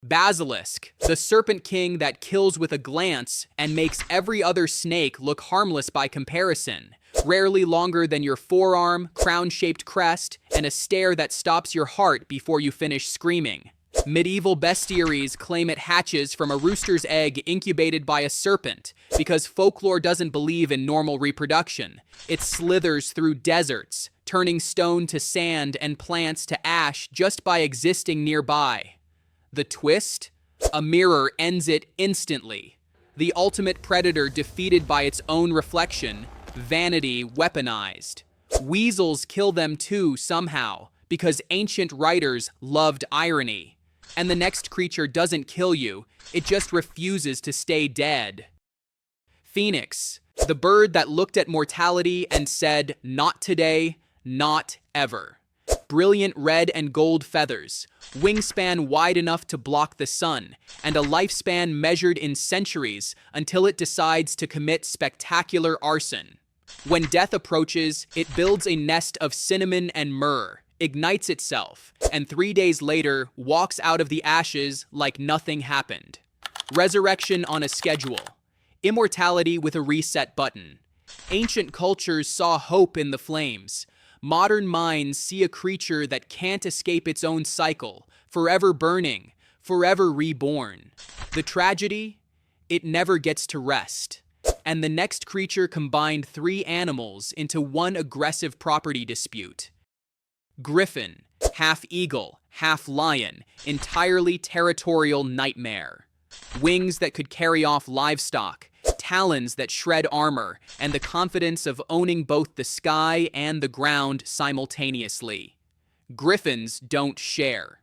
Basilisk, the serpent king that kills with a glance and makes every other snake look harmless by comparison. Rarely longer than your forearm, crown-shaped crest, and a stare that stops your heart before you finish screaming. Medieval bestiaries claim it hatches from a rooster's egg incubated by a serpent, because folklore doesn't believe in normal reproduction. It slithers through deserts, turning stone to sand and plants to ash just by existing nearby. The twist? A mirror ends it instantly. The ultimate predator defeated by its own reflection, vanity weaponized. Weasels kill them too somehow, because ancient writers loved irony. And the next creature doesn't kill you, it just refuses to stay dead. Phoenix, the bird that looked at mortality and said, "Not today, not ever." Brilliant red and gold feathers, wingspan wide enough to block the sun, and a lifespan measured in centuries until it decides to commit spectacular arson. When death approaches, it builds a nest of cinnamon and myrrh, ignites itself, and 3 days later walks out of the ashes like nothing happened. Resurrection on a schedule. Immortality with a reset button. Ancient cultures saw hope in the flames. Modern minds see a creature that can't escape its own cycle, forever burning, forever reborn. The tragedy? It never gets to rest. And the next creature combined 3 animals into one aggressive property dispute. Griffin, half eagle, half lion, entirely territorial nightmare. Wings that could carry off livestock, talons that shred armor, and the confidence of owning both the sky and the ground simultaneously. Griffins don't share.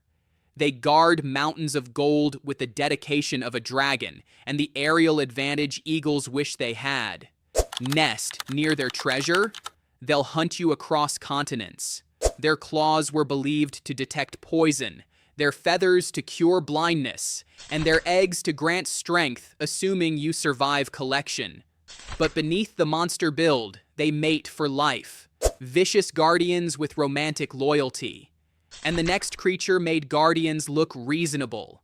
They guard mountains of gold with the dedication of a dragon and the aerial advantage eagles wish they had. Nest near their treasure? They'll hunt you across continents. Their claws were believed to detect poison, their feathers to cure blindness, and their eggs to grant strength, assuming you survive collection. But beneath the monster build, they mate for life. Vicious guardians with romantic loyalty. And the next creature made guardians look reasonable.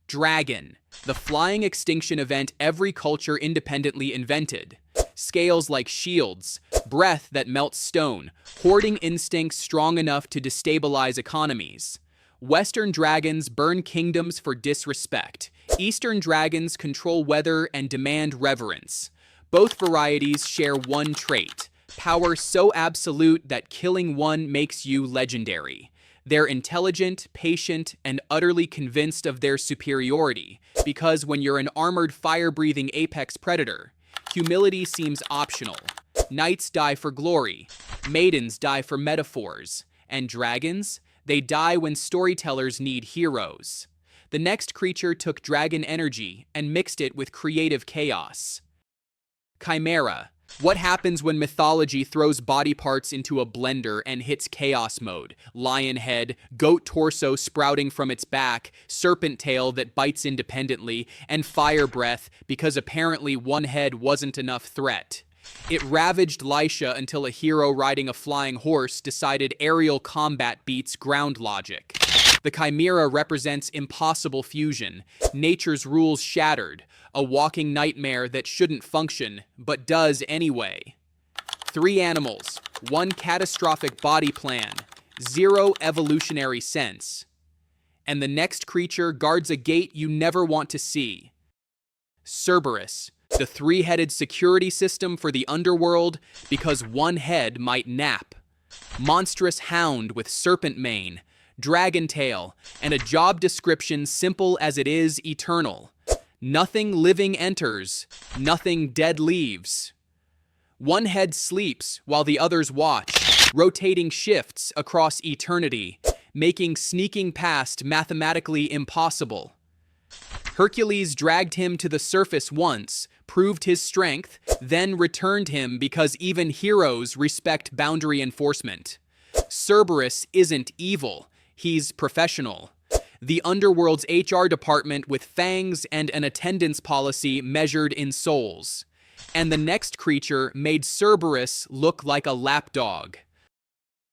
Dragon, the flying extinction event every culture independently invented. Scales like shields, breath that melts stone, hoarding instincts strong enough to destabilize economies. Western dragons burn kingdoms for disrespect. Eastern dragons control weather and demand reverence. Both varieties share one trait, power so absolute that killing one makes you legendary. They're intelligent, patient, and utterly convinced of their superiority, because when you're an armored fire-breathing apex predator, humility seems optional. Knights die for glory, maidens die for metaphors, and dragons? They die when storytellers need heroes. The next creature took dragon energy and mixed it with creative chaos. Chimera. What happens when mythology throws body parts into a blender and hits chaos mode? Lion head, goat torso sprouting from its back, serpent tail that bites independently, and fire breath because apparently one head wasn't enough threat. It ravaged Lycia until a hero riding a flying horse decided aerial combat beats ground logic. The Chimera represents impossible fusion, nature's rules shattered, a walking nightmare that shouldn't function, but does anyway. 3 animals, 1 catastrophic body plan, 0 evolutionary sense. And the next creature guards a gate you never want to see. Cerberus, the 3-headed security system for the underworld, because 1 head might nap. Monstrous hound with serpent mane, dragon tail, and a job description simple as it is eternal. Nothing living enters, nothing dead leaves. 1 head sleeps while the others watch, rotating shifts across eternity, making sneaking past mathematically impossible. Hercules dragged him to the surface once, proved his strength, then returned him because even heroes respect boundary enforcement. Cerberus isn't evil, he's professional. The underworld's HR department with fangs and an attendance policy measured in souls. And the next creature made Cerberus look like a lapdog.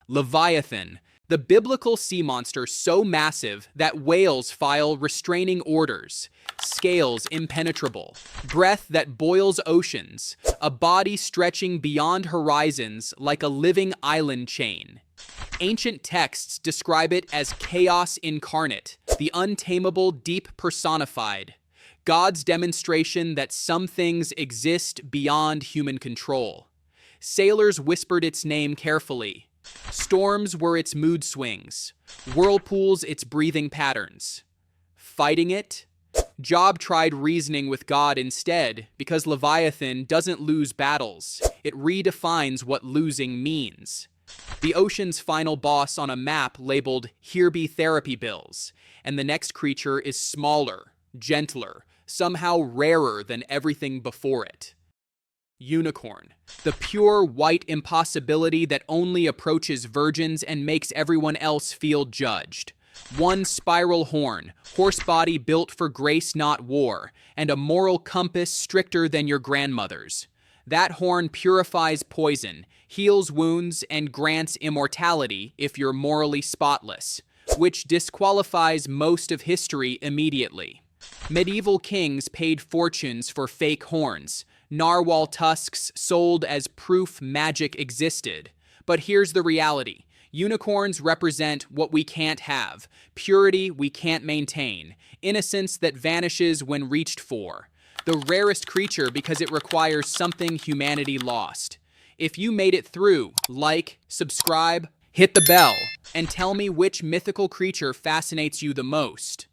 Leviathan, The biblical sea monster so massive that whales file restraining orders, scales impenetrable, breath that boils oceans, a body stretching beyond horizons like a living island chain. Ancient texts describe it as chaos incarnate, the untamable deep personified, God's demonstration that some things exist beyond human control. Sailors whispered its name carefully. Storms were its mood swings, whirlpools its breathing patterns. Fighting it? Job tried reasoning with God instead because Leviathan doesn't lose battles. It redefines what losing means. The ocean's final boss on a map labeled "Here be therapy bills," and the next creature is smaller, gentler, somehow rarer than everything before it. Unicorn, the pure white impossibility that only approaches virgins and makes everyone else feel judged. One spiral horn, horse body built for grace not war, and a moral compass stricter than your grandmother's. That horn purifies poison, heals wounds, and grants immortality if you're morally spotless, which disqualifies most of history immediately. Medieval kings paid fortunes for fake horns, narwhal tusks sold as proof magic existed. But here's the reality. Unicorns represent what we can't have, purity we can't maintain, innocence that vanishes when reached for. The rarest creature because it requires something humanity lost. If you made it through, like, subscribe, hit the bell, and tell me which mythical creature fascinates you the most.